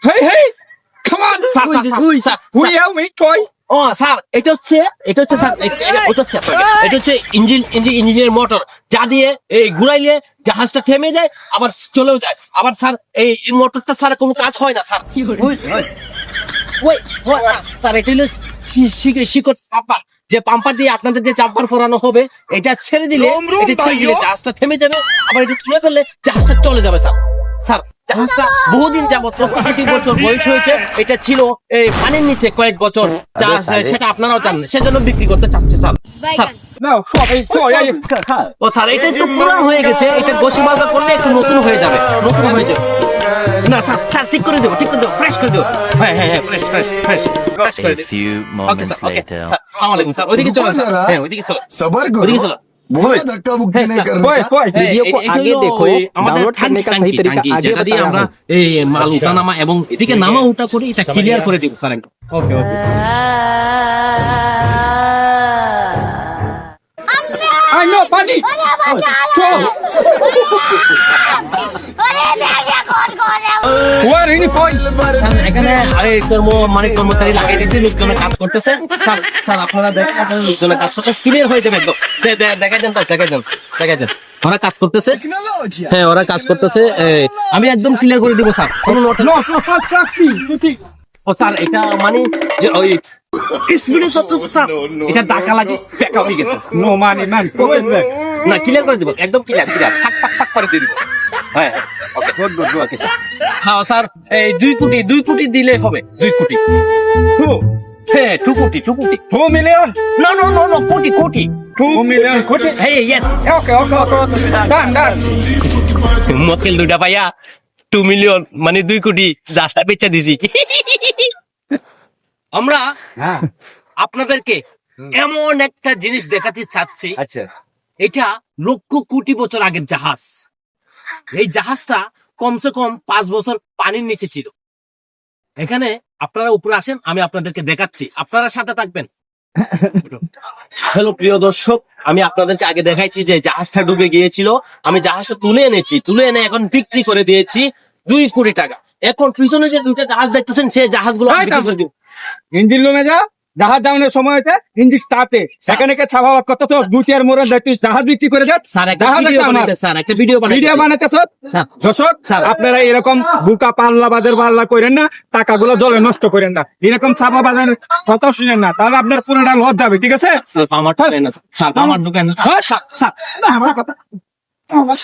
Hey, hey! Come on! Sir, we have me toy. ও sir এটা হচ্ছে sir এটা হচ্ছে ইঞ্জিনের মোটর যা দিয়ে এই ঘুরাইলে জাহাজটা থেমে যায় আবার চলেও যায় আবার স্যার এই মোটরটা ছাড়া কোনো কাজ হয় না স্যার ওই স্যার এটা হলো শিকড় পাম্পার যে পাম্পার দিয়ে আপনাদের যে জাম্পার করানো হবে এটা ছেড়ে দিলে জাহাজটা থেমে যাবে আবার এটা তুলে ফেললে জাহাজটা চলে যাবে স্যার জাহাজটা বহুদিন যাবত লক্ষ কোটি বছর বয়স হয়েছে এটা ছিল এই পানির নিচে কয়েক বছর সেটা আপনারাও জানেন সেজন্য বিক্রি করতে চাচ্ছে স্যার No, ও স্যার এটা একটু পুরান হয়ে গেছে এটা গোশি বাজার করলে একটু নতুন হয়ে যাবে না স্যার ঠিক করে দেবো ফ্রেশ করে দেবো হ্যাঁ ফ্রেশ করে দেবো ওকে স্যার স্যার আসসালামু আলাইকুম স্যার ওইদিকে চলো হ্যাঁ ওইদিকে চলো सबर ওইদিকে करो চলো बहुत धक्का मुक्की नहीं करना वीडियो को आगे देखो डाउनलोड करने का सही तरीका आगे যেটা দিয়ে बताया আমরা हूं। এই মাল উঠানামা এবং এদিকে নামা উঠা করে এটা ক্লিয়ার করে দিব স্যার একদম ওকে I know, buddy. Chol. Where in point? Sir এখানে কর্মচারী লাগিয়ে দিয়েছে লোকজনের কাজ করতেছে স্যার আপনারা দেখেন আপনারা লোকজনের কাজ করতেছে ক্লিয়ার হয়ে যাবে একদম দেখাই দেন ওরা কাজ করতেছে হ্যাঁ ওরা কাজ করতেছে আমি একদম ক্লিয়ার করে দিব স্যার কোনো নোট No, trusting. ও স্যার এটা মানে যে ওই স্পিডে চলছে তো স্যার এটা ধাক্কা লাগে ব্যাকআপ হয়ে গেছে No money, man. না ক্লিয়ার করে দিব একদম ক্লিয়ার ঠাক করে দিয়ে দিব হ্যাঁ ওকে ওকে স্যার হ্যাঁ স্যার এই 2 কোটি দিলে হবে 2 কোটি Two. হ্যাঁ 2 কোটি 2 million. নো কোটি 2 million. Kochi. হ্যাঁ ইয়েস Okay. Done. মক্কেল দুটা পাইয়া 2 মিলিয়ন মানে 2 কোটি জাস্টা বেচা দিছি আমরা আপনাদেরকে এমন একটা জিনিস দেখাতে চাচ্ছি अच्छा এটা লক্ষ কোটি বছর আগের জাহাজ এই জাহাজটা কমসে কম 5 বছর পানির নিচে ছিল এখানে আপনারা উপরে আসেন আমি আপনাদেরকে দেখাচ্ছি আপনারা সাথে থাকবেন হ্যালো প্রিয় দর্শক আমি আপনাদেরকে আগে দেখাইছি যে জাহাজটা ডুবে গিয়েছিল আমি জাহাজটা তুলে এনে এখন বিক্রি করে দিয়েছি 2 কোটি টাকা এখন পিছনে যে দুইটা জাহাজ দেখতেছেন সেই জাহাজগুলো আমি বিক্রি করে দিব ইঞ্জিন রুমে যা জাহাজ ডাউনের সময় হয়েছে ইঞ্জিন স্টার্টে সেখানে ছাপা কত তো দুটিয়ার মোড়ে তুই জাহাজ বিক্রি করে দেখ স্যার একটা ভিডিও ভিডিও বানাইতেছ স্যার। দর্শক আপনারা এরকম বুকা পাল্লা করেন না টাকাগুলো জলে নষ্ট করেন না এরকম ছাপা বাজার কথা শুনেন না তাহলে আপনার পুরোটা লস যাবে ঠিক আছে আমার দোকান হ্যাঁ, স্যার, আমার কথা আমার